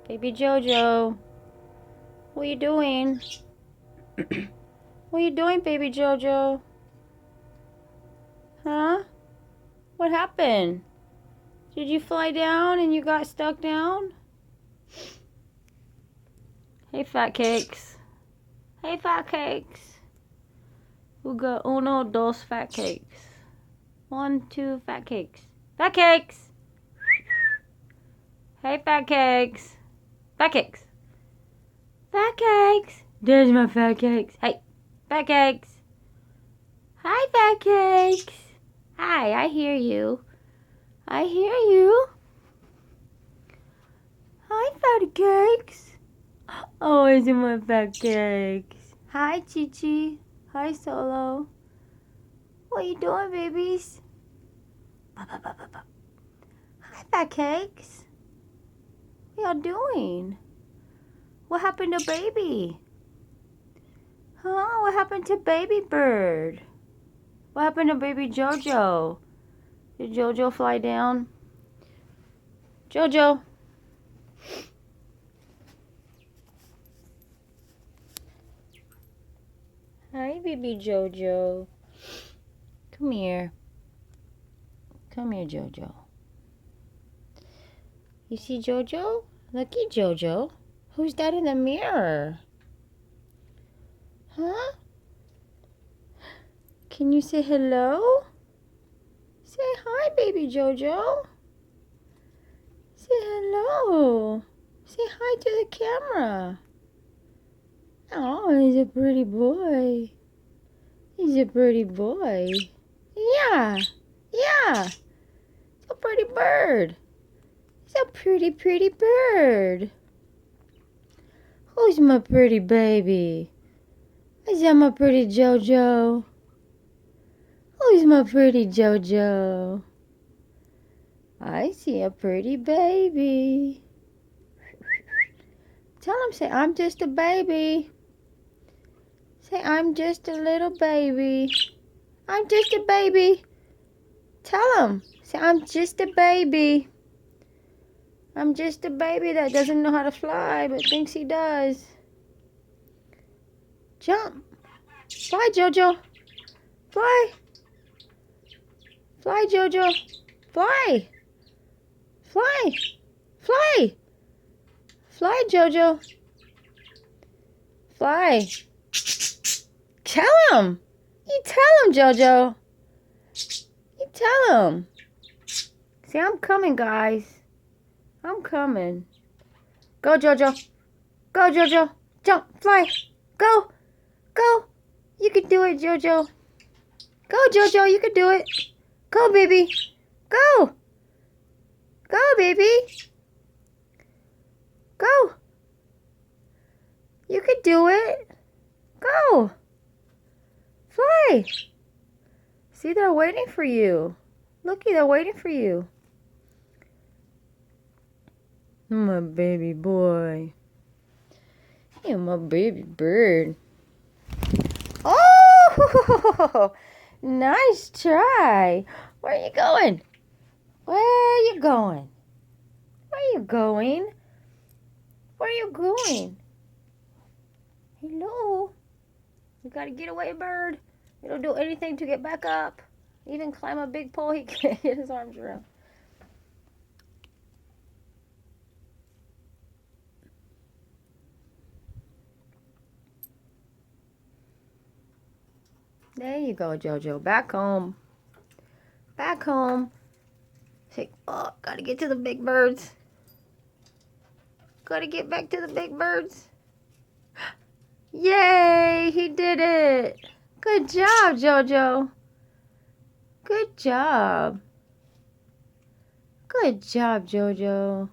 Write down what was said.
Baby Jojo. What are you doing? What are you doing, baby Jojo? Huh? What happened? Did you fly down and you got stuck down? Hey, fat cakes. Hey, fat cakes. Uga uno dos fat cakes. 1, 2 fat cakes. Fat cakes! Hey, fat cakes. Fat cakes. Fat cakes. There's my fat cakes. Hey, fat cakes. Hi, fat cakes. Hi, I hear you. I hear you. Hi, fat cakes. Oh, isn't my fat cakes? Hi, Chi-Chi. Hi, Solo. What you doing, babies? Hi, fat cakes. What y'all doing? What happened to baby? Huh? What happened to baby bird? What happened to baby Jojo? Did Jojo fly down? Jojo. Hi, baby Jojo. Come here. Come here, Jojo. You see Jojo? Looky, Jojo. Who's that in the mirror? Huh? Can you say hello? Say hi, baby Jojo. Say hello. Say hi to the camera. Oh, he's a pretty boy. He's a pretty boy. Yeah. Yeah. He's a pretty bird. He's a pretty, pretty bird. Who's my pretty baby? Is that my pretty Jojo? Who's my pretty Jojo? I see a pretty baby. Tell him, say, I'm just a baby. Say, I'm just a little baby. I'm just a baby. Tell him, say, I'm just a baby. I'm just a baby that doesn't know how to fly, but thinks he does. Jump. Fly, Jojo. Fly. Fly, Jojo. Fly. Fly. Fly. Fly, Jojo. Fly. Tell him. You tell him, Jojo. You tell him. See, I'm coming, guys. I'm coming. Go, Jojo. Go, Jojo. Jump. Fly. Go. Go. You can do it, Jojo. Go, Jojo. You can do it. Go, baby. Go. Go, baby. Go. You can do it. Go. Fly. See, they're waiting for you. Looky, they're waiting for you. My baby boy. You're my baby bird. Oh! Nice try. Where are you going? Where are you going? Where are you going? Where are you going? Hello? You gotta get away, bird. It'll do anything to get back up. Even climb a big pole he can't get his arms around. There you go, Jojo. Back home. Back home. Say, oh, gotta get to the big birds. Gotta get back to the big birds. Yay! He did it! Good job, Jojo. Good job. Good job, Jojo.